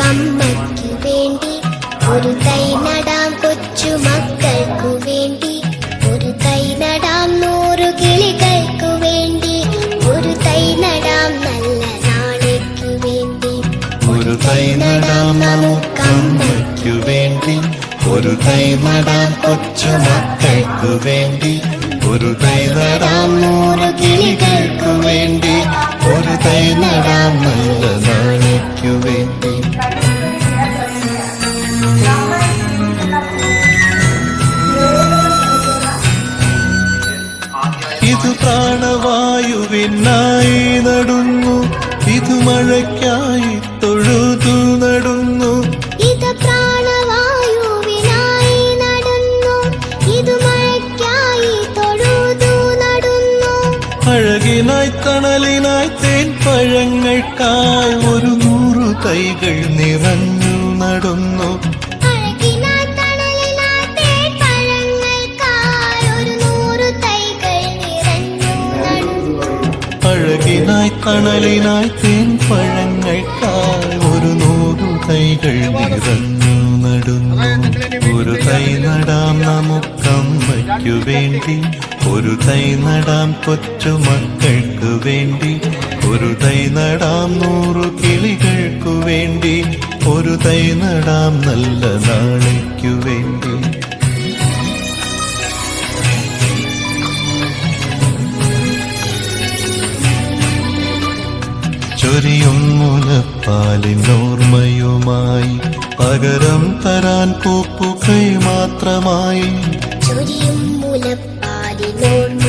അമ്മയ്ക്കു വേണ്ടി ഒരു തൈ നടാം കൊച്ചു മക്കൾക്കു വേണ്ടി ഒരു തൈ നടാം 100 കിളികൾക്കു വേണ്ടി ഒരു തൈ നടാം നല്ല നാളേക്കു വേണ്ടി ഒരു തൈ നടാം നമുക്കമ്മയ്ക്കു വേണ്ടി ഒരു തൈ നടാം കൊച്ചു മക്കൾക്കു വേണ്ടി ഒരു തൈ നടാം 100 കിളികൾക്കു വേണ്ടി ഒരു തൈ നടാം നല്ല നാളേക്കു വേണ്ടി. ഇത് പ്രാണവായുവിനായി നടുന്നു ഇത് മഴയ്ക്കായി തൊഴുതു നടുന്നു ഇത് പ്രാണവായുവിനായി നടുന്നു ഇത് മഴയ്ക്കായി തൊഴുതു നടുന്നു അഴകിനായി തണലിനായി തേൻ പഴങ്ങൾക്കായി 100 തൈകൾ നിറഞ്ഞു നടുന്നു അഴകിനായി തണലിനായി തേൻ പഴങ്ങൾക്കായി 100 തൈകൾ നിറഞ്ഞു നടുന്നു ഒരു തൈ നടാം നമുക്കമ്മയ്ക്കു വേണ്ടി ഒരു തൈ നടാം കൊച്ചു മക്കൾക്കു വേണ്ടി ഒരു തൈ നടാം 100 കിളികൾക്കു വേണ്ടി ഒരു തൈ നടാം നല്ല നാളേക്കു വേണ്ടി. ചൊരിയും മുലപ്പാലിനോർമ്മയുമായി പകരം തരാൻ പൂപ്പുകൈ മാത്രമായി ചൊരിയും മുലപ്പാലിനോർമ്മ